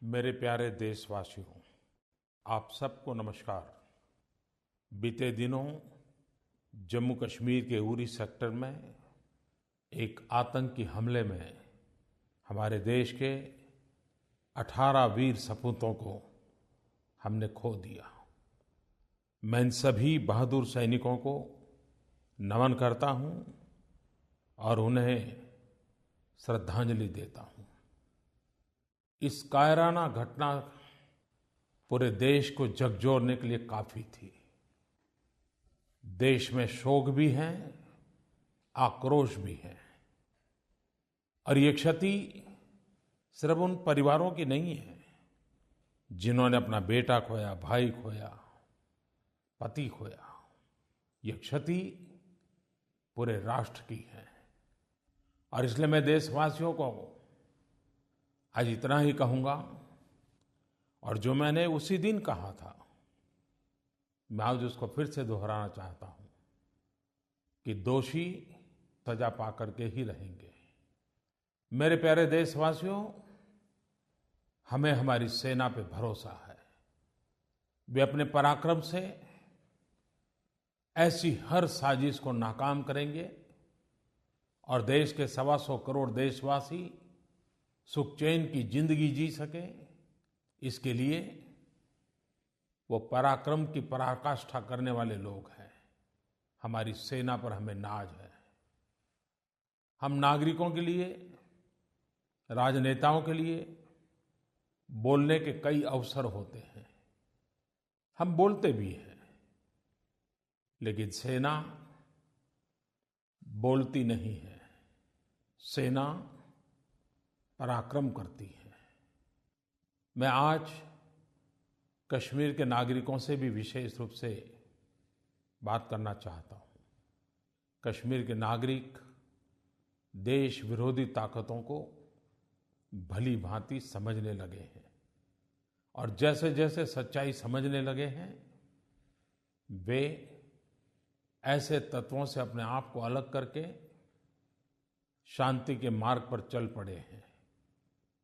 मेरे प्यारे देशवासियों, आप सबको नमस्कार। बीते दिनों जम्मू कश्मीर के उरी सेक्टर में एक आतंकी हमले में हमारे देश के 18 वीर सपूतों को हमने खो दिया। मैं इन सभी बहादुर सैनिकों को नमन करता हूं और उन्हें श्रद्धांजलि देता हूं। इस कायराना घटना पूरे देश को झकझोरने के लिए काफी थी। देश में शोक भी है, आक्रोश भी है, और ये क्षति सिर्फ उन परिवारों की नहीं है जिन्होंने अपना बेटा खोया, भाई खोया, पति खोया। ये क्षति पूरे राष्ट्र की है। और इसलिए मैं देशवासियों को आज इतना ही कहूंगा, और जो मैंने उसी दिन कहा था मैं आज उसको फिर से दोहराना चाहता हूं कि दोषी सजा पाकर के ही रहेंगे। मेरे प्यारे देशवासियों, हमें हमारी सेना पे भरोसा है। वे अपने पराक्रम से ऐसी हर साजिश को नाकाम करेंगे और देश के 125 करोड़ देशवासी सुख चैन की जिंदगी जी सके, इसके लिए वो पराक्रम की पराकाष्ठा करने वाले लोग हैं। हमारी सेना पर हमें नाज है। हम नागरिकों के लिए, राजनेताओं के लिए बोलने के कई अवसर होते हैं। हम बोलते भी हैं, लेकिन सेना बोलती नहीं है। सेना पराक्रम करती है। मैं आज कश्मीर के नागरिकों से भी विशेष रूप से बात करना चाहता हूं। कश्मीर के नागरिक देश विरोधी ताकतों को भली भांति समझने लगे हैं, और जैसे जैसे सच्चाई समझने लगे हैं, वे ऐसे तत्वों से अपने आप को अलग करके शांति के मार्ग पर चल पड़े हैं।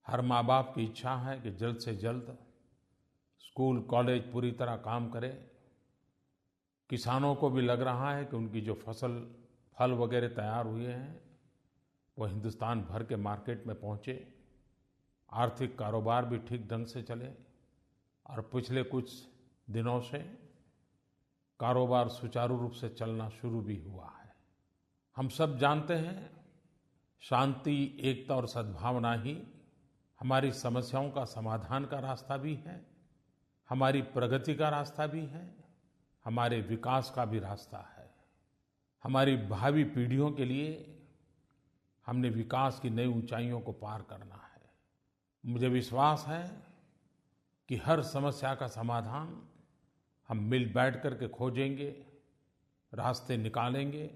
हर माँ बाप की इच्छा है कि जल्द से जल्द स्कूल कॉलेज पूरी तरह काम करे। किसानों को भी लग रहा है कि उनकी जो फल वगैरह तैयार हुए हैं वो हिंदुस्तान भर के मार्केट में पहुँचे। आर्थिक कारोबार भी ठीक ढंग से चले, और पिछले कुछ दिनों से कारोबार सुचारू रूप से चलना शुरू भी हुआ है। हम सब जानते हैं, शांति, एकता और सद्भावना ही हमारी समस्याओं का समाधान का रास्ता भी है, हमारी प्रगति का रास्ता भी है, हमारे विकास का भी रास्ता है। हमारी भावी पीढ़ियों के लिए हमने विकास की नई ऊंचाइयों को पार करना है। मुझे विश्वास है कि हर समस्या का समाधान हम मिल बैठ कर के खोजेंगे, रास्ते निकालेंगे,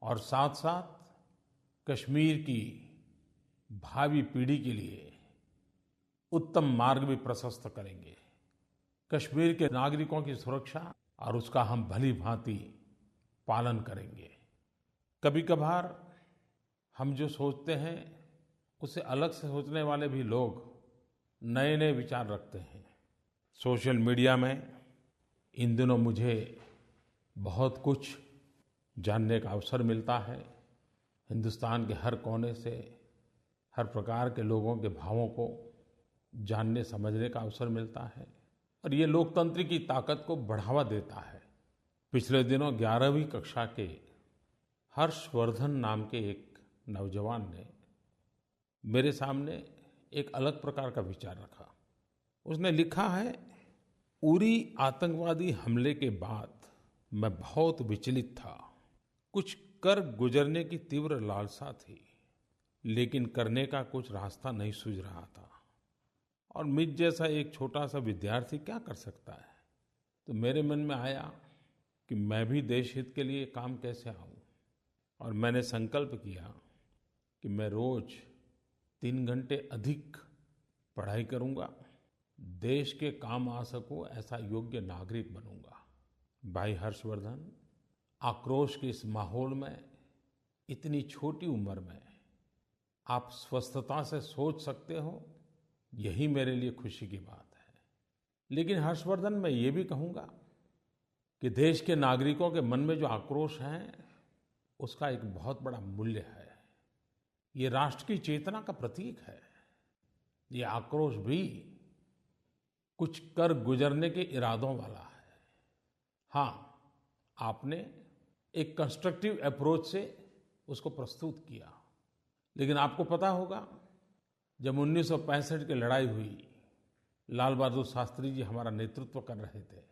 और साथ साथ कश्मीर की भावी पीढ़ी के लिए उत्तम मार्ग भी प्रशस्त करेंगे। कश्मीर के नागरिकों की सुरक्षा और उसका हम भली भांति पालन करेंगे। कभी कभार हम जो सोचते हैं उससे अलग से सोचने वाले भी लोग नए नए विचार रखते हैं। सोशल मीडिया में इन दिनों मुझे बहुत कुछ जानने का अवसर मिलता है। हिंदुस्तान के हर कोने से हर प्रकार के लोगों के भावों को जानने समझने का अवसर मिलता है, और ये लोकतंत्र की ताकत को बढ़ावा देता है। पिछले दिनों 11वीं कक्षा के हर्षवर्धन नाम के एक नौजवान ने मेरे सामने एक अलग प्रकार का विचार रखा। उसने लिखा है, उरी आतंकवादी हमले के बाद मैं बहुत विचलित था। कुछ कर गुजरने की तीव्र लालसा थी, लेकिन करने का कुछ रास्ता नहीं सूझ रहा था, और मुझ जैसा एक छोटा सा विद्यार्थी क्या कर सकता है। तो मेरे मन में आया कि मैं भी देश हित के लिए काम कैसे आऊं, और मैंने संकल्प किया कि मैं रोज 3 घंटे अधिक पढ़ाई करूंगा, देश के काम आ सकूं ऐसा योग्य नागरिक बनूंगा। भाई हर्षवर्धन, आक्रोश के इस माहौल में इतनी छोटी उम्र में आप स्वस्थता से सोच सकते हो, यही मेरे लिए खुशी की बात है। लेकिन हर्षवर्धन, मैं ये भी कहूँगा कि देश के नागरिकों के मन में जो आक्रोश है, उसका एक बहुत बड़ा मूल्य है। ये राष्ट्र की चेतना का प्रतीक है। ये आक्रोश भी कुछ कर गुजरने के इरादों वाला है। हाँ, आपने एक कंस्ट्रक्टिव अप्रोच से उसको प्रस्तुत किया। लेकिन आपको पता होगा, जब 1965 की लड़ाई हुई, लाल बहादुर शास्त्री जी हमारा नेतृत्व कर रहे थे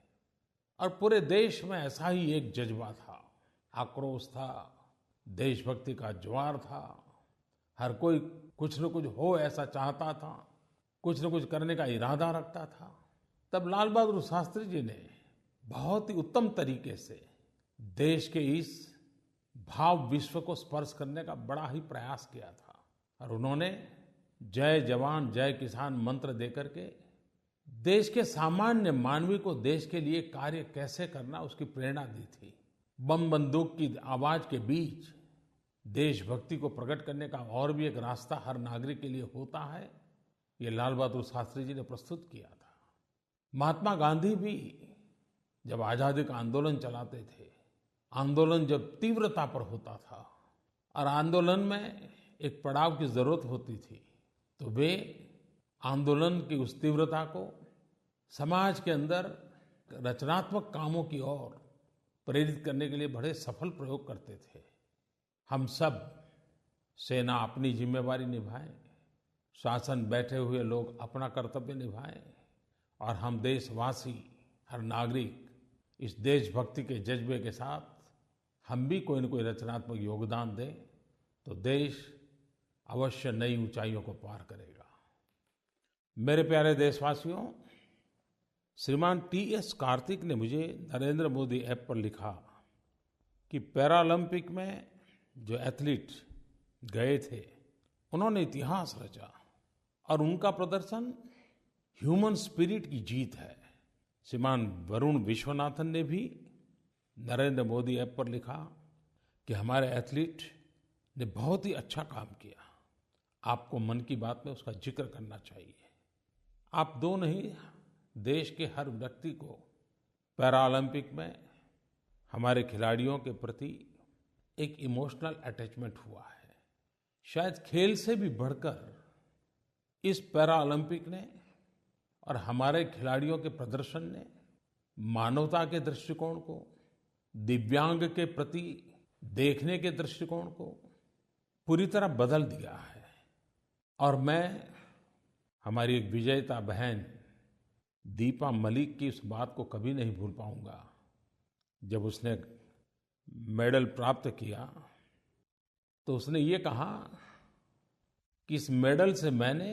और पूरे देश में ऐसा ही एक जज्बा था, आक्रोश था, देशभक्ति का ज्वार था। हर कोई कुछ न कुछ हो ऐसा चाहता था, कुछ न कुछ करने का इरादा रखता था। तब लाल बहादुर शास्त्री जी ने बहुत ही उत्तम तरीके से देश के इस भाव विश्व को स्पर्श करने का बड़ा ही प्रयास किया था और उन्होंने जय जवान जय किसान मंत्र देकर के देश के सामान्य मानवी को देश के लिए कार्य कैसे करना उसकी प्रेरणा दी थी। बम बंदूक की आवाज के बीच देशभक्ति को प्रकट करने का और भी एक रास्ता हर नागरिक के लिए होता है, ये लाल बहादुर शास्त्री जी ने प्रस्तुत किया था। महात्मा गांधी भी जब आजादी का आंदोलन चलाते थे, आंदोलन जब तीव्रता पर होता था और आंदोलन में एक पड़ाव की जरूरत होती थी, तो वे आंदोलन की उस तीव्रता को समाज के अंदर रचनात्मक कामों की ओर प्रेरित करने के लिए बड़े सफल प्रयोग करते थे। हम सब, सेना अपनी जिम्मेवारी निभाएं, शासन बैठे हुए लोग अपना कर्तव्य निभाएं और हम देशवासी, हर नागरिक इस देशभक्ति के जज्बे के साथ हम भी कोई न कोई रचनात्मक योगदान दें, तो देश अवश्य नई ऊंचाइयों को पार करेगा। मेरे प्यारे देशवासियों, श्रीमान टी.एस. कार्तिक ने मुझे नरेंद्र मोदी ऐप पर लिखा कि पैरालंपिक में जो एथलीट गए थे, उन्होंने इतिहास रचा और उनका प्रदर्शन ह्यूमन स्पिरिट की जीत है। श्रीमान वरुण विश्वनाथन ने भी नरेंद्र मोदी ऐप पर लिखा कि हमारे एथलीट ने बहुत ही अच्छा काम किया, आपको मन की बात में उसका जिक्र करना चाहिए। आप दो नहीं, देश के हर व्यक्ति को पैरालंपिक में हमारे खिलाड़ियों के प्रति एक इमोशनल अटैचमेंट हुआ है। शायद खेल से भी बढ़कर इस पैरालंपिक ने और हमारे खिलाड़ियों के प्रदर्शन ने मानवता के दृष्टिकोण को, दिव्यांग के प्रति देखने के दृष्टिकोण को पूरी तरह बदल दिया है। और मैं हमारी एक विजेता बहन दीपा मलिक की उस बात को कभी नहीं भूल पाऊंगा। जब उसने मेडल प्राप्त किया तो उसने ये कहा कि इस मेडल से मैंने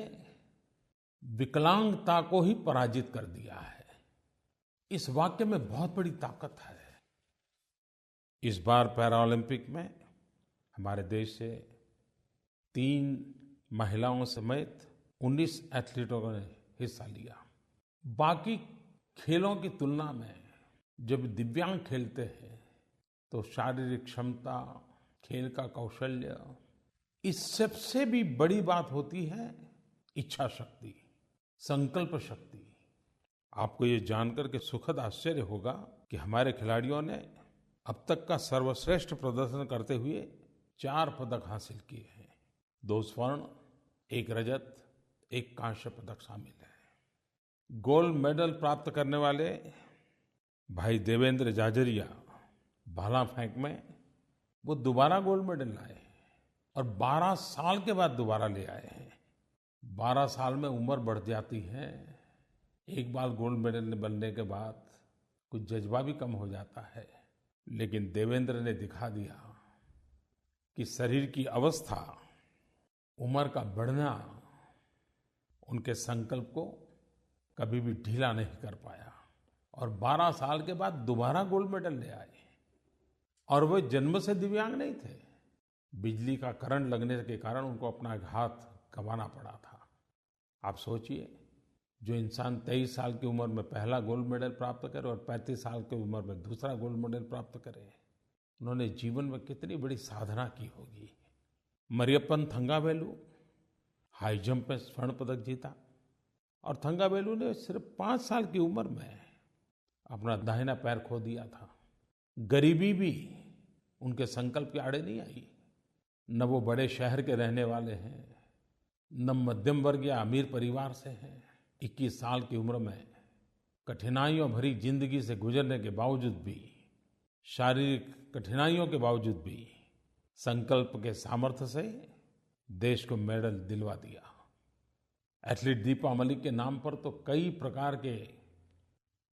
विकलांगता को ही पराजित कर दिया है। इस वाक्य में बहुत बड़ी ताकत है। इस बार पैरालंपिक में हमारे देश से 3 महिलाओं समेत 19 एथलीटों ने हिस्सा लिया। बाकी खेलों की तुलना में जब दिव्यांग खेलते हैं तो शारीरिक क्षमता, खेल का कौशल्य, इस सबसे भी बड़ी बात होती है इच्छा शक्ति, संकल्प शक्ति। आपको ये जानकर के सुखद आश्चर्य होगा कि हमारे खिलाड़ियों ने अब तक का सर्वश्रेष्ठ प्रदर्शन करते हुए 4 पदक हासिल किए हैं। 2 स्वर्ण, 1 रजत, 1 कांस्य पदक शामिल है। गोल्ड मेडल प्राप्त करने वाले भाई देवेंद्र जाजरिया भाला फेंक में वो दोबारा गोल्ड मेडल लाए और 12 साल के बाद दोबारा ले आए हैं। 12 साल में उम्र बढ़ जाती है, एक बार गोल्ड मेडल बनने के बाद कुछ जज्बा भी कम हो जाता है। लेकिन देवेंद्र ने दिखा दिया कि शरीर की अवस्था, उम्र का बढ़ना उनके संकल्प को कभी भी ढीला नहीं कर पाया और 12 साल के बाद दोबारा गोल्ड मेडल ले आए। और वो जन्म से दिव्यांग नहीं थे, बिजली का करंट लगने के कारण उनको अपना एक हाथ गंवाना पड़ा था। आप सोचिए, जो इंसान 23 साल की उम्र में पहला गोल्ड मेडल प्राप्त करे और 35 साल की उम्र में दूसरा गोल्ड मेडल प्राप्त करे, उन्होंने जीवन में कितनी बड़ी साधना की होगी। मरियप्पन थंगावेलु हाई जंप में स्वर्ण पदक जीता, और थंगावेलु ने सिर्फ 5 साल की उम्र में अपना दाहिना पैर खो दिया था। गरीबी भी उनके संकल्प के आड़े नहीं आई। न वो बड़े शहर के रहने वाले हैं, न मध्यम वर्ग या अमीर परिवार से हैं। 21 साल की उम्र में कठिनाइयों भरी जिंदगी से गुजरने के बावजूद भी, शारीरिक कठिनाइयों के बावजूद भी संकल्प के सामर्थ्य से देश को मेडल दिलवा दिया। एथलीट दीपा मलिक के नाम पर तो कई प्रकार के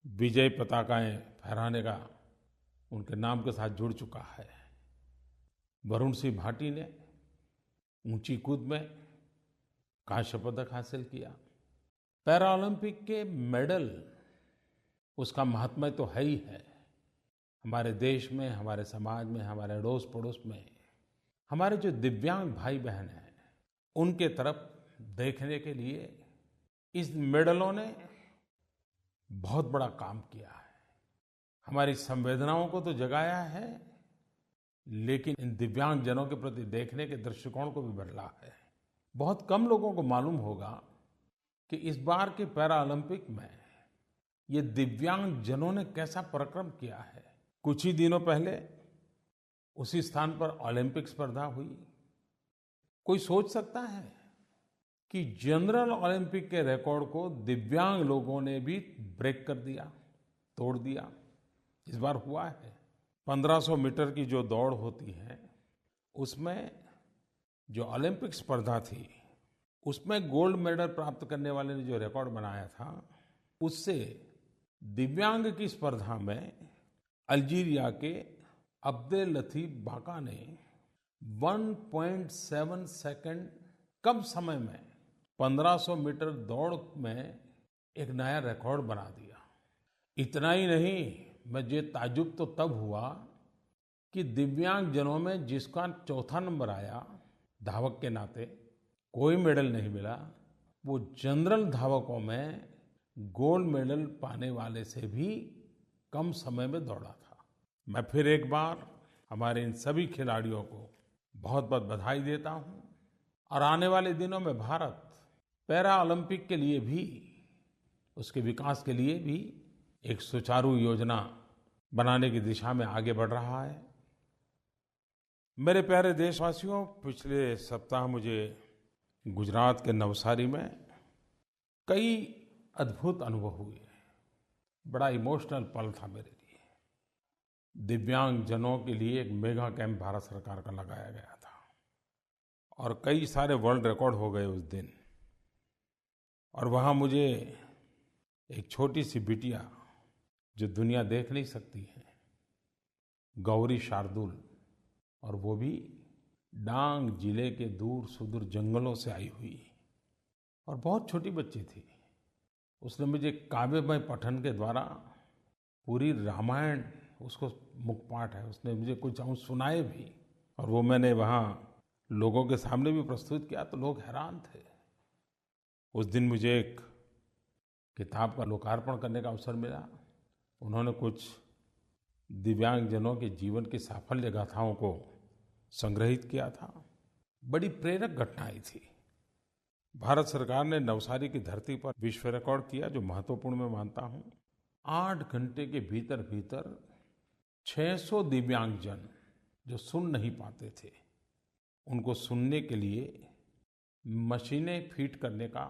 विजय पताकाएं फहराने का उनके नाम के साथ जुड़ चुका है। वरुण सिंह भाटी ने ऊंची कूद में कांस्य पदक हासिल किया। पैरा ओलंपिक के मेडल, उसका महात्म्य तो है ही है। हमारे देश में, हमारे समाज में, हमारे अड़ोस पड़ोस में हमारे जो दिव्यांग भाई बहन हैं, उनके तरफ देखने के लिए इस मेडलों ने बहुत बड़ा काम किया है। हमारी संवेदनाओं को तो जगाया है, लेकिन इन दिव्यांग जनों के प्रति देखने के दृष्टिकोण को भी बदला है। बहुत कम लोगों को मालूम होगा कि इस बार के पैरा ओलंपिक में ये दिव्यांग जनों ने कैसा पराक्रम किया है। कुछ ही दिनों पहले उसी स्थान पर ओलंपिक स्पर्धा हुई। कोई सोच सकता है कि जनरल ओलंपिक के रिकॉर्ड को दिव्यांग लोगों ने भी ब्रेक कर दिया, तोड़ दिया। इस बार हुआ है। 1500 मीटर की जो दौड़ होती है, उसमें जो ओलंपिक स्पर्धा थी, उसमें गोल्ड मेडल प्राप्त करने वाले ने जो रिकॉर्ड बनाया था, उससे दिव्यांग की स्पर्धा में अल्जीरिया के अब्देल लतीफ बाका ने 1.7 सेकंड कम समय में 1500 मीटर दौड़ में एक नया रिकॉर्ड बना दिया। इतना ही नहीं, मुझे ताज्जुब तो तब हुआ कि दिव्यांग जनों में जिसका चौथा नंबर आया, धावक के नाते कोई मेडल नहीं मिला, वो जनरल धावकों में गोल्ड मेडल पाने वाले से भी कम समय में दौड़ा था। मैं फिर एक बार हमारे इन सभी खिलाड़ियों को बहुत बहुत बधाई देता हूं और आने वाले दिनों में भारत पैरा ओलंपिक के लिए भी, उसके विकास के लिए भी एक सुचारू योजना बनाने की दिशा में आगे बढ़ रहा है। मेरे प्यारे देशवासियों, पिछले सप्ताह मुझे गुजरात के नवसारी में कई अद्भुत अनुभव हुए। बड़ा इमोशनल पल था मेरे लिए। दिव्यांग जनों के लिए एक मेगा कैंप भारत सरकार का लगाया गया था और कई सारे वर्ल्ड रिकॉर्ड हो गए उस दिन। और वहाँ मुझे एक छोटी सी बिटिया, जो दुनिया देख नहीं सकती है, गौरी शार्दुल, और वो भी डांग जिले के दूर सुदूर जंगलों से आई हुई और बहुत छोटी बच्ची थी। उसने मुझे काव्यमय पठन के द्वारा पूरी रामायण, उसको मुखपाठ है, उसने मुझे कुछ अंश सुनाए भी और वो मैंने वहाँ लोगों के सामने भी प्रस्तुत किया तो लोग हैरान थे। उस दिन मुझे एक किताब का लोकार्पण करने का अवसर मिला। उन्होंने कुछ दिव्यांगजनों के जीवन की साफल्य गाथाओं को संग्रहित किया था। बड़ी प्रेरक घटनाएं थी। भारत सरकार ने नवसारी की धरती पर विश्व रिकॉर्ड किया, जो महत्वपूर्ण मैं मानता हूँ। 8 घंटे के भीतर भीतर 600 दिव्यांगजन जो सुन नहीं पाते थे, उनको सुनने के लिए मशीनें फीड करने का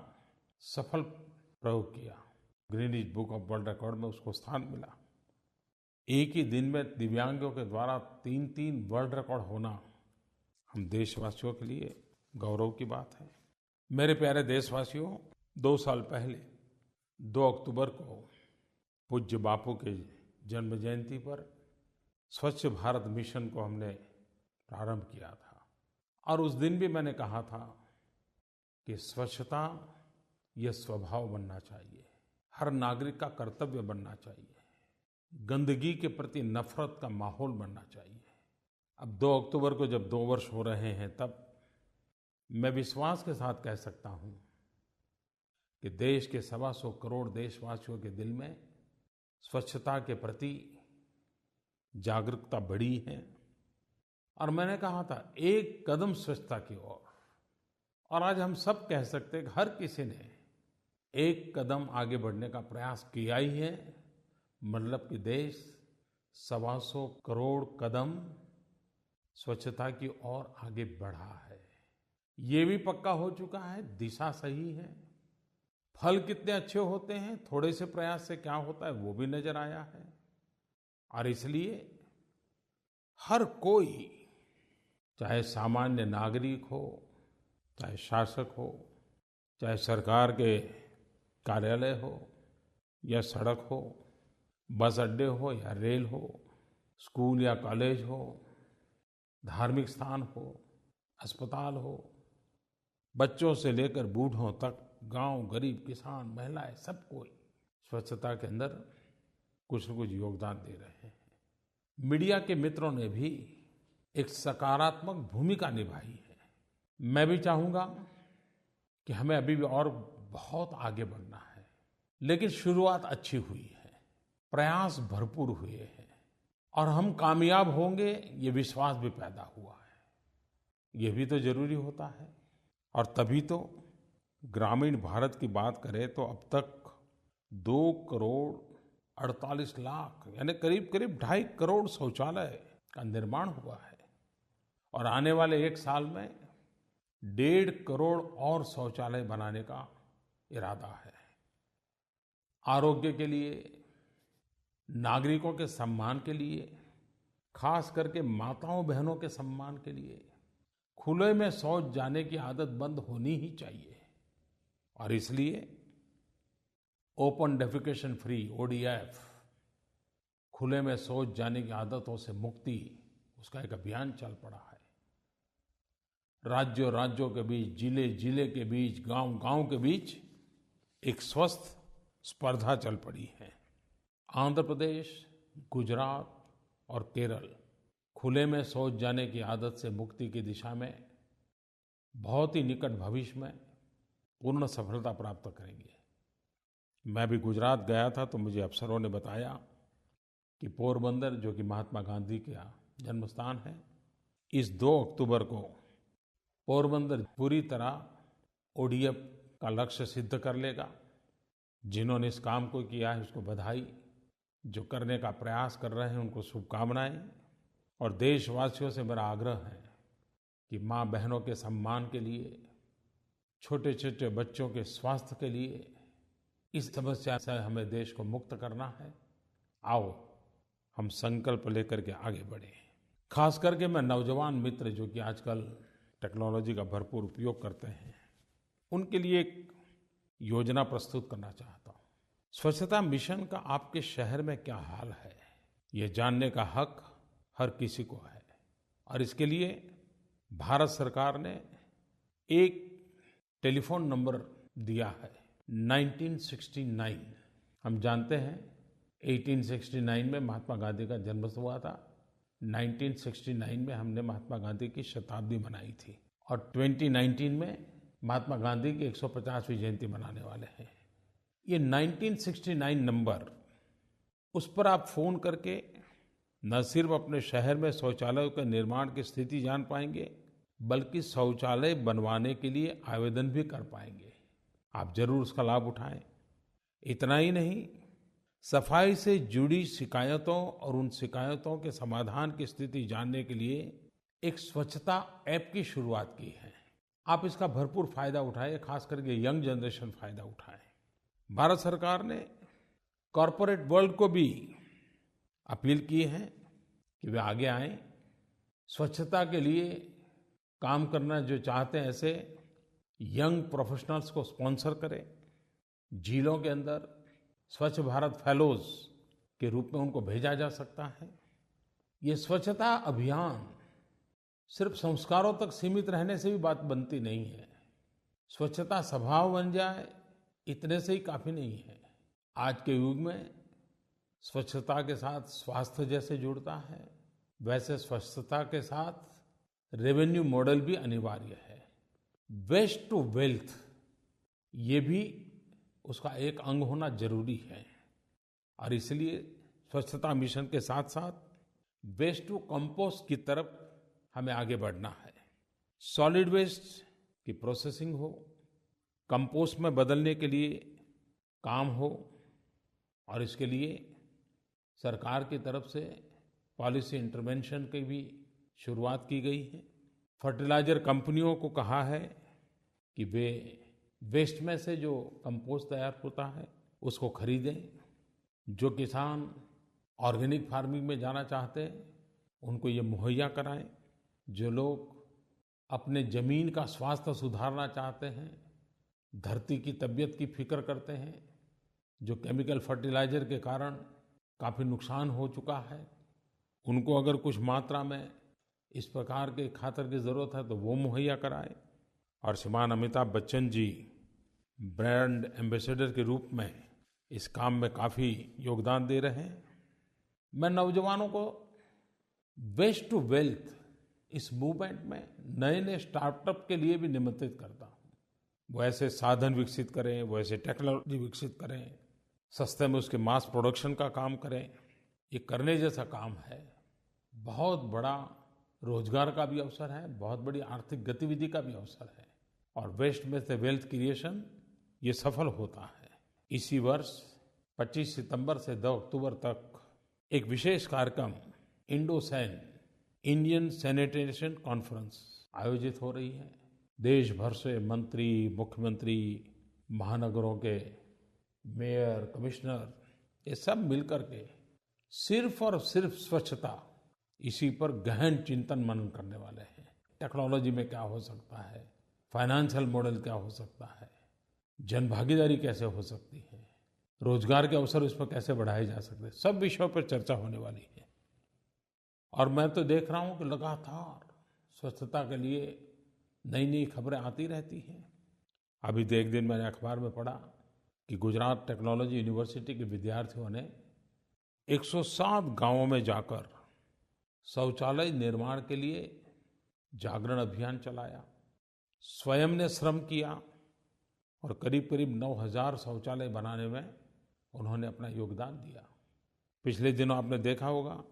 सफल प्रयोग किया। Guinness book of world record में उसको स्थान मिला। एक ही दिन में दिव्यांगों के द्वारा 3-3 वर्ल्ड रिकॉर्ड होना हम देशवासियों के लिए गौरव की बात है। मेरे प्यारे देशवासियों, 2 साल पहले 2 अक्टूबर को पूज्य बापू के जन्म जयंती पर स्वच्छ भारत मिशन को हमने प्रारंभ किया था और उस दिन भी मैंने कहा था कि स्वच्छता यह स्वभाव बनना चाहिए, हर नागरिक का कर्तव्य बनना चाहिए, गंदगी के प्रति नफरत का माहौल बनना चाहिए। अब 2 अक्टूबर को जब 2 वर्ष हो रहे हैं, तब मैं विश्वास के साथ कह सकता हूं कि देश के 125 करोड़ देशवासियों के दिल में स्वच्छता के प्रति जागरूकता बढ़ी है। और मैंने कहा था, एक कदम स्वच्छता की ओर। और आज हम सब कह सकते हैं कि हर किसी ने एक कदम आगे बढ़ने का प्रयास किया ही है, मतलब कि देश 125 करोड़ कदम स्वच्छता की ओर आगे बढ़ा है। ये भी पक्का हो चुका है, दिशा सही है। फल कितने अच्छे होते हैं, थोड़े से प्रयास से क्या होता है, वो भी नजर आया है। और इसलिए हर कोई, चाहे सामान्य नागरिक हो, चाहे शासक हो, चाहे सरकार के कार्यालय हो या सड़क हो, बस अड्डे हो या रेल हो, स्कूल या कॉलेज हो, धार्मिक स्थान हो, अस्पताल हो, बच्चों से लेकर बूढ़ों तक, गांव, गरीब, किसान, महिलाएं, सब कोई स्वच्छता के अंदर कुछ न कुछ योगदान दे रहे हैं। मीडिया के मित्रों ने भी एक सकारात्मक भूमिका निभाई है। मैं भी चाहूंगा कि हमें अभी भी और बहुत आगे बढ़ना है, लेकिन शुरुआत अच्छी हुई है, प्रयास भरपूर हुए हैं और हम कामयाब होंगे, ये विश्वास भी पैदा हुआ है। ये भी तो जरूरी होता है। और तभी तो ग्रामीण भारत की बात करें तो अब तक 2 करोड़ 48 लाख यानी करीब करीब 2.5 करोड़ शौचालय का निर्माण हुआ है और आने वाले 1 साल में 1.5 करोड़ और शौचालय बनाने का इरादा है। आरोग्य के लिए, नागरिकों के सम्मान के लिए, खास करके माताओं बहनों के सम्मान के लिए खुले में शौच जाने की आदत बंद होनी ही चाहिए। और इसलिए ओपन डेफिकेशन फ्री ODF, खुले में शौच जाने की आदतों से मुक्ति, उसका एक अभियान चल पड़ा है। राज्यों राज्यों के बीच, जिले जिले के बीच, गांव गांव के बीच एक स्वस्थ स्पर्धा चल पड़ी है। आंध्र प्रदेश, गुजरात और केरल खुले में शौच जाने की आदत से मुक्ति की दिशा में बहुत ही निकट भविष्य में पूर्ण सफलता प्राप्त करेंगे। मैं भी गुजरात गया था तो मुझे अफसरों ने बताया कि पोरबंदर, जो कि महात्मा गांधी का जन्म स्थान है, इस 2 अक्टूबर को पोरबंदर पूरी तरह ODF का लक्ष्य सिद्ध कर लेगा। जिन्होंने इस काम को किया है उसको बधाई, जो करने का प्रयास कर रहे हैं उनको शुभकामनाएं। और देशवासियों से मेरा आग्रह है कि माँ बहनों के सम्मान के लिए, छोटे छोटे बच्चों के स्वास्थ्य के लिए इस समस्या से हमें देश को मुक्त करना है। आओ हम संकल्प लेकर के आगे बढ़ें। खास करके मैं नौजवान मित्र जो कि आजकल टेक्नोलॉजी का भरपूर उपयोग करते हैं, उनके लिए एक योजना प्रस्तुत करना चाहता हूँ। स्वच्छता मिशन का आपके शहर में क्या हाल है, ये जानने का हक हर किसी को है। और इसके लिए भारत सरकार ने एक टेलीफोन नंबर दिया है, 1969। हम जानते हैं 1869 में महात्मा गांधी का जन्म हुआ था। 1969 में हमने महात्मा गांधी की शताब्दी मनाई थी और 2019 में महात्मा गांधी की 150वीं जयंती मनाने वाले हैं। ये 1969 नंबर, उस पर आप फोन करके न सिर्फ अपने शहर में शौचालयों के निर्माण की स्थिति जान पाएंगे, बल्कि शौचालय बनवाने के लिए आवेदन भी कर पाएंगे। आप जरूर उसका लाभ उठाएं। इतना ही नहीं, सफाई से जुड़ी शिकायतों और उन शिकायतों के समाधान की स्थिति जानने के लिए एक स्वच्छता ऐप की शुरुआत की है। आप इसका भरपूर फायदा उठाएं, खास करके यंग जनरेशन फायदा उठाए। भारत सरकार ने कॉरपोरेट वर्ल्ड को भी अपील की है कि वे आगे आएं, स्वच्छता के लिए काम करना जो चाहते हैं ऐसे यंग प्रोफेशनल्स को स्पॉन्सर करें। झीलों के अंदर स्वच्छ भारत फेलोज के रूप में उनको भेजा जा सकता है। ये स्वच्छता अभियान सिर्फ संस्कारों तक सीमित रहने से भी बात बनती नहीं है। स्वच्छता स्वभाव बन जाए, इतने से ही काफी नहीं है। आज के युग में स्वच्छता के साथ स्वास्थ्य जैसे जुड़ता है, वैसे स्वच्छता के साथ रेवेन्यू मॉडल भी अनिवार्य है। वेस्ट टू वेल्थ, ये भी उसका एक अंग होना जरूरी है। और इसलिए स्वच्छता मिशन के साथ साथ वेस्ट टू कंपोस्ट की तरफ हमें आगे बढ़ना है। सॉलिड वेस्ट की प्रोसेसिंग हो, कंपोस्ट में बदलने के लिए काम हो और इसके लिए सरकार की तरफ से पॉलिसी इंटरवेंशन की भी शुरुआत की गई है। फर्टिलाइजर कंपनियों को कहा है कि वे वेस्ट में से जो कंपोस्ट तैयार होता है उसको खरीदें। जो किसान ऑर्गेनिक फार्मिंग में जाना चाहते हैं उनको ये मुहैया कराएं। जो लोग अपने ज़मीन का स्वास्थ्य सुधारना चाहते हैं, धरती की तबीयत की फिक्र करते हैं, जो केमिकल फर्टिलाइजर के कारण काफ़ी नुकसान हो चुका है, उनको अगर कुछ मात्रा में इस प्रकार के खातर की ज़रूरत है तो वो मुहैया कराएं। और श्रीमान अमिताभ बच्चन जी ब्रांड एम्बेसडर के रूप में इस काम में काफ़ी योगदान दे रहे हैं। मैं नौजवानों को वेस्ट टू वेल्थ इस मूवमेंट में नए नए स्टार्टअप के लिए भी निमंत्रित करता हूँ। वो ऐसे साधन विकसित करें, वो ऐसे टेक्नोलॉजी विकसित करें, सस्ते में उसके मास प्रोडक्शन का काम करें। ये करने जैसा काम है। बहुत बड़ा रोजगार का भी अवसर है, बहुत बड़ी आर्थिक गतिविधि का भी अवसर है और वेस्ट में से वेल्थ क्रिएशन ये सफल होता है। इसी वर्ष 25 सितंबर से 2 अक्टूबर तक एक विशेष कार्यक्रम इंडोसैन इंडियन सैनिटेशन कॉन्फ्रेंस आयोजित हो रही है। देश भर से मंत्री, मुख्यमंत्री, महानगरों के मेयर, कमिश्नर ये सब मिलकर के सिर्फ और सिर्फ स्वच्छता इसी पर गहन चिंतन मनन करने वाले हैं। टेक्नोलॉजी में क्या हो सकता है, फाइनेंशियल मॉडल क्या हो सकता है, जनभागीदारी कैसे हो सकती है, रोजगार के अवसर इस पर कैसे बढ़ाए जा सकते हैं, सब विषयों पर चर्चा होने वाली है। और मैं तो देख रहा हूं कि लगातार स्वच्छता के लिए नई नई खबरें आती रहती हैं। अभी तो एक दिन मैंने अखबार में पढ़ा कि गुजरात टेक्नोलॉजी यूनिवर्सिटी के विद्यार्थियों ने 107 गांवों में जाकर शौचालय निर्माण के लिए जागरण अभियान चलाया, स्वयं ने श्रम किया और करीब करीब 9,000 शौचालय बनाने में उन्होंने अपना योगदान दिया। पिछले दिनों आपने देखा होगा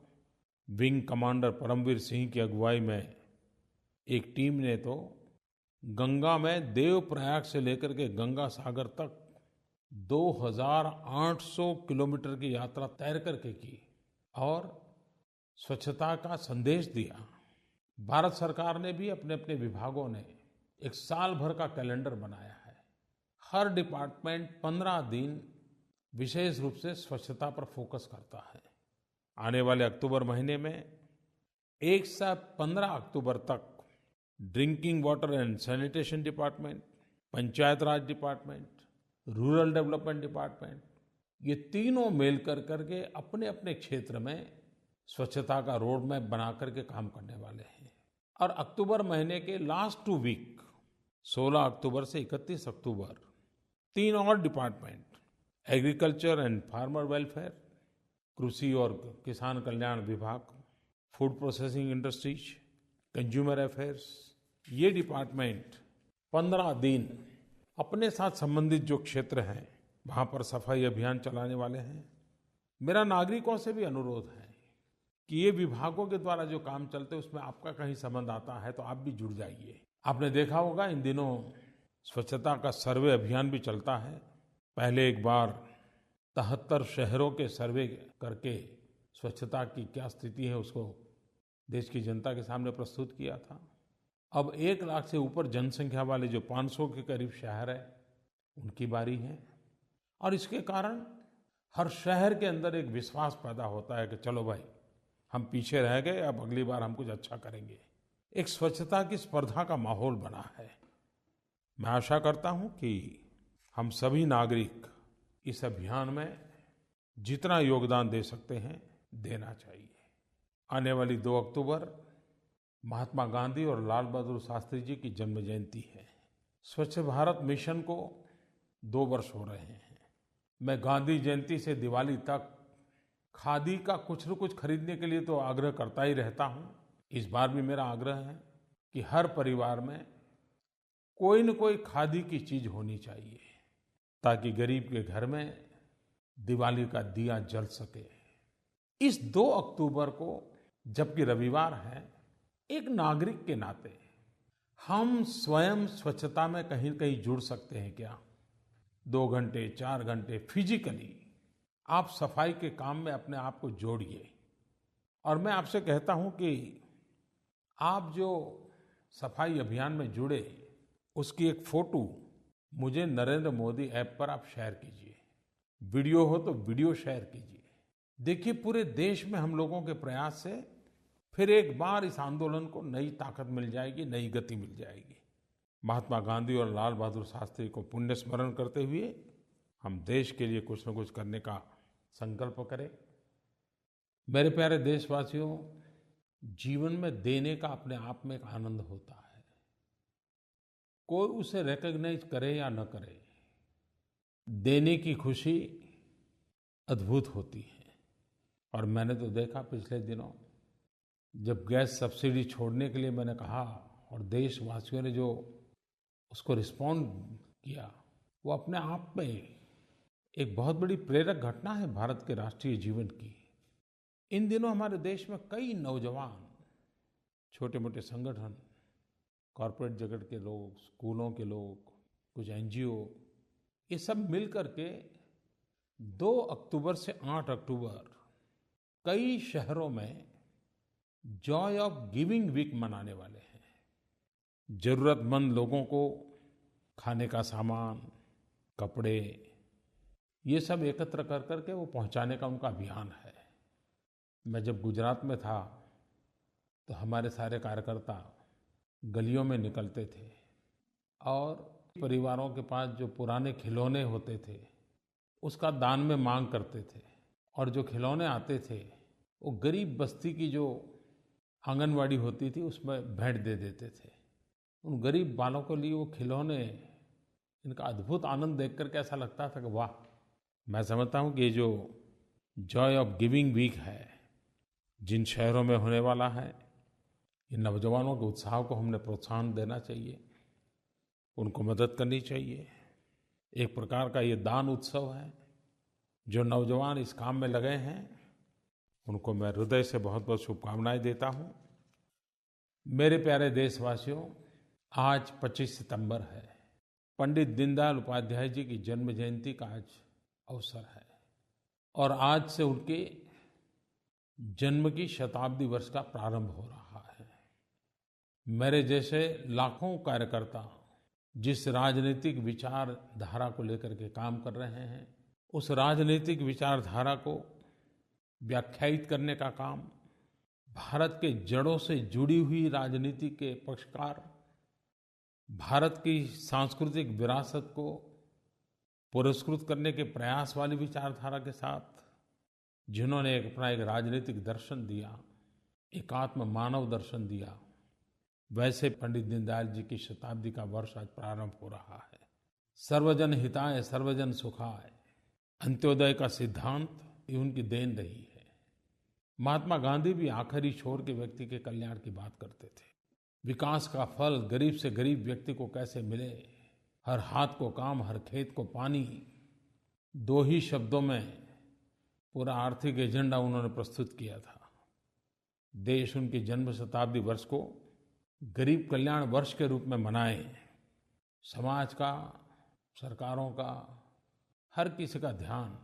विंग कमांडर परमवीर सिंह की अगुवाई में एक टीम ने तो गंगा में देवप्रयाग से लेकर के गंगा सागर तक 2,800 किलोमीटर की यात्रा तैर करके की और स्वच्छता का संदेश दिया। भारत सरकार ने भी अपने अपने विभागों ने एक साल भर का कैलेंडर बनाया है। हर डिपार्टमेंट 15 दिन विशेष रूप से स्वच्छता पर फोकस करता है। आने वाले अक्टूबर महीने में 1 से 15 अक्टूबर तक drinking water and sanitation department, panchayat Raj department, rural development department ये तीनों मिल करके अपने अपने क्षेत्र में स्वच्छता का रोड मैप बना करके काम करने वाले हैं। और अक्टूबर महीने के लास्ट 2 वीक 16 अक्टूबर से 31 अक्टूबर 3 और department agriculture and farmer welfare, कृषि और किसान कल्याण विभाग, food processing industries, consumer affairs, ये डिपार्टमेंट 15 दिन अपने साथ संबंधित जो क्षेत्र हैं वहाँ पर सफाई अभियान चलाने वाले हैं। मेरा नागरिकों से भी अनुरोध है कि ये विभागों के द्वारा जो काम चलते हैं उसमें आपका कहीं संबंध आता है तो आप भी जुड़ जाइए। आपने देखा होगा इन दिनों स्वच्छता का सर्वे अभियान भी चलता है। पहले एक बार 73 शहरों के सर्वे करके स्वच्छता की क्या स्थिति है उसको देश की जनता के सामने प्रस्तुत किया था। अब 1 लाख से ऊपर जनसंख्या वाले जो 500 के करीब शहर है उनकी बारी है और इसके कारण हर शहर के अंदर एक विश्वास पैदा होता है कि चलो भाई हम पीछे रह गए, अब अगली बार हम कुछ अच्छा करेंगे। एक स्वच्छता की स्पर्धा का माहौल बना है। मैं आशा करता हूं कि हम सभी नागरिक इस अभियान में जितना योगदान दे सकते हैं देना चाहिए। आने वाली 2 अक्टूबर महात्मा गांधी और लाल बहादुर शास्त्री जी की जन्म जयंती है। स्वच्छ भारत मिशन को 2 वर्ष हो रहे हैं। मैं गांधी जयंती से दिवाली तक खादी का कुछ न कुछ खरीदने के लिए तो आग्रह करता ही रहता हूँ। इस बार भी मेरा आग्रह है कि हर परिवार में कोई न कोई खादी की चीज होनी चाहिए ताकि गरीब के घर में दिवाली का दिया जल सके। इस 2 अक्टूबर को जबकि रविवार है, एक नागरिक के नाते हम स्वयं स्वच्छता में कहीं न कहीं जुड़ सकते हैं क्या? 2 घंटे, 4 घंटे फिजिकली आप सफाई के काम में अपने आप को जोड़िए। और मैं आपसे कहता हूँ कि आप जो सफाई अभियान में जुड़े, उसकी एक फ़ोटो मुझे नरेंद्र मोदी ऐप पर आप शेयर कीजिए। वीडियो हो तो वीडियो शेयर कीजिए। देखिए, पूरे देश में हम लोगों के प्रयास से फिर एक बार इस आंदोलन को नई ताकत मिल जाएगी, नई गति मिल जाएगी। महात्मा गांधी और लाल बहादुर शास्त्री को पुण्य स्मरण करते हुए हम देश के लिए कुछ न कुछ करने का संकल्प करें। मेरे प्यारे देशवासियों, जीवन में देने का अपने आप में एक आनंद होता है। कोई उसे रिकॉग्नाइज करे या न करे, देने की खुशी अद्भुत होती है। और मैंने तो देखा पिछले दिनों, जब गैस सब्सिडी छोड़ने के लिए मैंने कहा और देशवासियों ने जो उसको रिस्पॉन्ड किया, वो अपने आप में एक बहुत बड़ी प्रेरक घटना है भारत के राष्ट्रीय जीवन की। इन दिनों हमारे देश में कई नौजवान, छोटे मोटे संगठन, कॉर्पोरेट जगत के लोग, स्कूलों के लोग, कुछ एनजीओ, ये सब मिल करके 2 अक्टूबर से 8 अक्टूबर कई शहरों में जॉय ऑफ गिविंग वीक मनाने वाले हैं। जरूरतमंद लोगों को खाने का सामान, कपड़े, ये सब एकत्र कर करके वो पहुंचाने का उनका अभियान है। मैं जब गुजरात में था तो हमारे सारे कार्यकर्ता गलियों में निकलते थे और परिवारों के पास जो पुराने खिलौने होते थे उसका दान में मांग करते थे। और जो खिलौने आते थे वो गरीब बस्ती की जो आंगनवाड़ी होती थी उसमें भेंट दे देते थे। उन गरीब बालों के लिए वो खिलौने, इनका अद्भुत आनंद देख करके ऐसा लगता था कि वाह। मैं समझता हूँ कि ये जो जॉय ऑफ गिविंग वीक है, जिन शहरों में होने वाला है, इन नौजवानों के उत्साह को हमने प्रोत्साहन देना चाहिए, उनको मदद करनी चाहिए। एक प्रकार का ये दान उत्सव है। जो नौजवान इस काम में लगे हैं उनको मैं हृदय से बहुत बहुत शुभकामनाएं देता हूँ। मेरे प्यारे देशवासियों, आज 25 सितंबर है। पंडित दीनदयाल उपाध्याय जी की जन्म जयंती का आज अवसर है और आज से उनके जन्म की शताब्दी वर्ष का प्रारंभ हो रहा है। मेरे जैसे लाखों कार्यकर्ता जिस राजनीतिक विचारधारा को लेकर के काम कर रहे हैं, उस राजनीतिक विचारधारा को व्याख्यायित करने का काम, भारत के जड़ों से जुड़ी हुई राजनीति के पक्षकार, भारत की सांस्कृतिक विरासत को पुरस्कृत करने के प्रयास वाली विचारधारा के साथ जिन्होंने अपना एक राजनीतिक दर्शन दिया, एकात्म मानव दर्शन दिया, वैसे पंडित दीनदयाल जी की शताब्दी का वर्ष आज प्रारंभ हो रहा है। सर्वजन हिताय सर्वजन सुखाय, अंत्योदय का सिद्धांत ये उनकी देन रही है। महात्मा गांधी भी आखिरी छोर के व्यक्ति के कल्याण की बात करते थे। विकास का फल गरीब से गरीब व्यक्ति को कैसे मिले, हर हाथ को काम, हर खेत को पानी, 2 ही शब्दों में पूरा आर्थिक एजेंडा उन्होंने प्रस्तुत किया था। देश उनकी जन्म शताब्दी वर्ष को गरीब कल्याण वर्ष के रूप में मनाए। समाज का, सरकारों का, हर किसी का ध्यान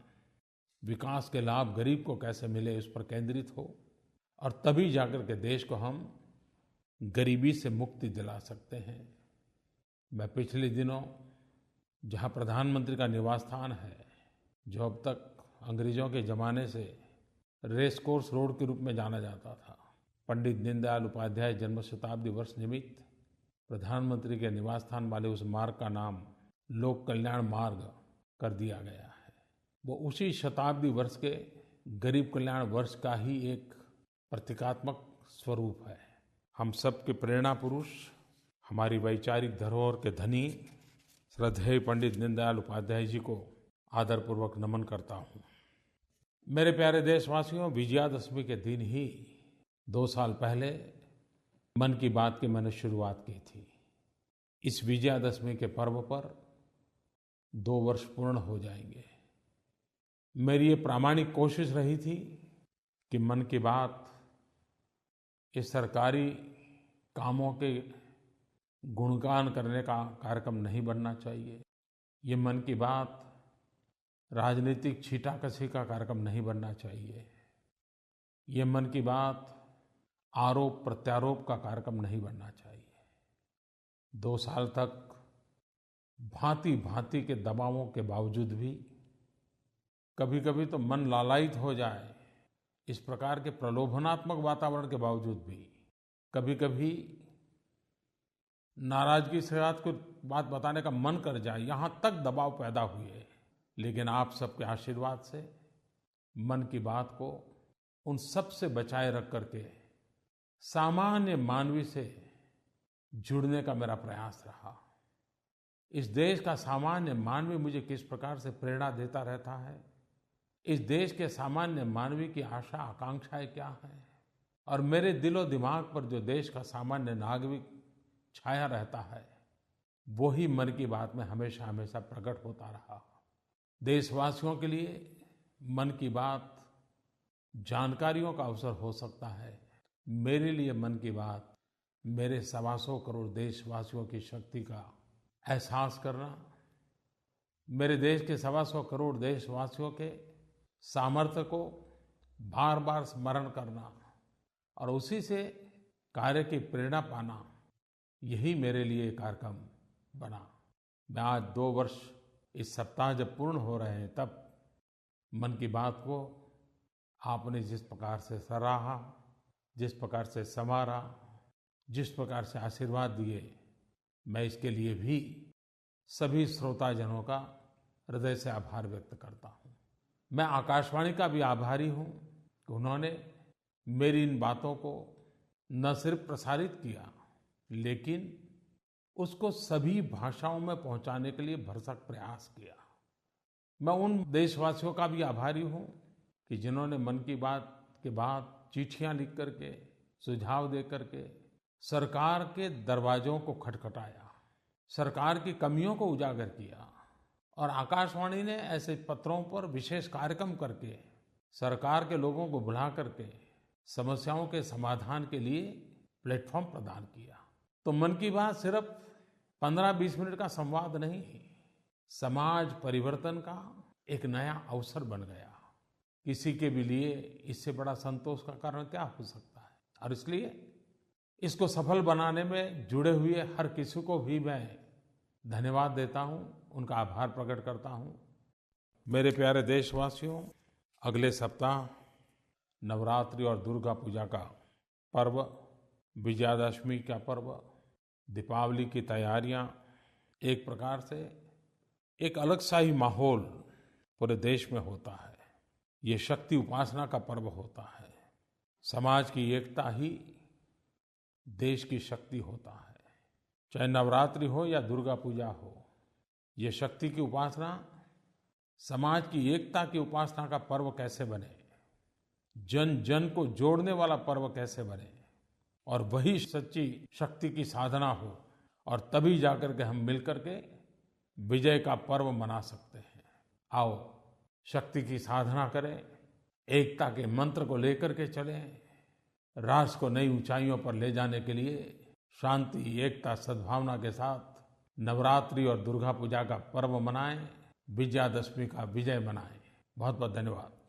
विकास के लाभ गरीब को कैसे मिले उस पर केंद्रित हो, और तभी जाकर के देश को हम गरीबी से मुक्ति दिला सकते हैं। मैं पिछले दिनों जहाँ प्रधानमंत्री का निवास स्थान है, जो अब तक अंग्रेजों के ज़माने से रेस कोर्स रोड के रूप में जाना जाता था, पंडित दीनदयाल उपाध्याय जन्म शताब्दी वर्ष निमित्त प्रधानमंत्री के निवास स्थान वाले उस मार्ग का नाम लोक कल्याण मार्ग कर दिया गया है। वो उसी शताब्दी वर्ष के गरीब कल्याण वर्ष का ही एक प्रतीकात्मक स्वरूप है। हम सब के प्रेरणा पुरुष, हमारी वैचारिक धरोहर के धनी श्रद्धेय पंडित दीनदयाल उपाध्याय जी को आदरपूर्वक नमन करता हूँ। मेरे प्यारे देशवासियों, विजयादशमी के दिन ही 2 साल पहले मन की बात की मैंने शुरुआत की थी। इस विजयादशमी के पर्व पर 2 वर्ष पूर्ण हो जाएंगे। मेरी ये प्रामाणिक कोशिश रही थी कि मन की बात ये सरकारी कामों के गुणगान करने का कार्यक्रम नहीं बनना चाहिए। ये मन की बात राजनीतिक छींटाकशी का कार्यक्रम नहीं बनना चाहिए। ये मन की बात आरोप प्रत्यारोप का कार्यक्रम नहीं बनना चाहिए। 2 साल तक भांति-भांति के दबावों के बावजूद भी कभी-कभी तो मन लालायित हो जाए, इस प्रकार के प्रलोभनात्मक वातावरण के बावजूद भी कभी-कभी नाराजगी से कोई बात बताने का मन कर जाए, यहाँ तक दबाव पैदा हुए। लेकिन आप सबके आशीर्वाद से मन की बात को उन सब से बचाए रख करके सामान्य मानवी से जुड़ने का मेरा प्रयास रहा। इस देश का सामान्य मानवी मुझे किस प्रकार से प्रेरणा देता रहता है, इस देश के सामान्य मानवी की आशा आकांक्षाएं क्या हैं, और मेरे दिलो दिमाग पर जो देश का सामान्य नागरिक छाया रहता है, वो ही मन की बात में हमेशा हमेशा प्रकट होता रहा। देशवासियों के लिए मन की बात जानकारियों का अवसर हो सकता है। मेरे लिए मन की बात मेरे 125 करोड़ देशवासियों की शक्ति का एहसास करना, मेरे देश के 125 करोड़ देशवासियों के सामर्थ्य को बार बार स्मरण करना और उसी से कार्य की प्रेरणा पाना, यही मेरे लिए कार्यक्रम बना। मैं आज 2 वर्ष इस सप्ताह जब पूर्ण हो रहे हैं, तब मन की बात को आपने जिस प्रकार से सराहा, जिस प्रकार से संवारा, जिस प्रकार से आशीर्वाद दिए, मैं इसके लिए भी सभी श्रोताजनों का हृदय से आभार व्यक्त करता हूँ। मैं आकाशवाणी का भी आभारी हूँ कि उन्होंने मेरी इन बातों को न सिर्फ प्रसारित किया, लेकिन उसको सभी भाषाओं में पहुंचाने के लिए भरसक प्रयास किया। मैं उन देशवासियों का भी आभारी हूँ कि जिन्होंने मन की बात के बाद चिट्ठियां लिख करके, सुझाव दे करके सरकार के दरवाजों को खटखटाया, सरकार की कमियों को उजागर किया, और आकाशवाणी ने ऐसे पत्रों पर विशेष कार्यक्रम करके सरकार के लोगों को बुला करके समस्याओं के समाधान के लिए प्लेटफॉर्म प्रदान किया। तो मन की बात सिर्फ 15-20 मिनट का संवाद नहीं, समाज परिवर्तन का एक नया अवसर बन गया। किसी के भी लिए इससे बड़ा संतोष का कारण क्या हो सकता है। और इसलिए इसको सफल बनाने में जुड़े हुए हर किसी को भी मैं धन्यवाद देता हूँ, उनका आभार प्रकट करता हूँ। मेरे प्यारे देशवासियों, अगले सप्ताह नवरात्रि और दुर्गा पूजा का पर्व, विजयादशमी का पर्व, दीपावली की तैयारियां, एक प्रकार से एक अलग सा ही माहौल पूरे देश में होता है। ये शक्ति उपासना का पर्व होता है। समाज की एकता ही देश की शक्ति होता है। चाहे नवरात्रि हो या दुर्गा पूजा हो, ये शक्ति की उपासना, समाज की एकता की उपासना का पर्व कैसे बने, जन जन को जोड़ने वाला पर्व कैसे बने, और वही सच्ची शक्ति की साधना हो, और तभी जाकर के हम मिलकर के विजय का पर्व मना सकते हैं। आओ शक्ति की साधना करें, एकता के मंत्र को लेकर के चलें, राष्ट्र को नई ऊंचाइयों पर ले जाने के लिए शांति, एकता, सद्भावना के साथ नवरात्रि और दुर्गा पूजा का पर्व मनाएं, विजयादशमी का विजय मनाएं। बहुत बहुत धन्यवाद।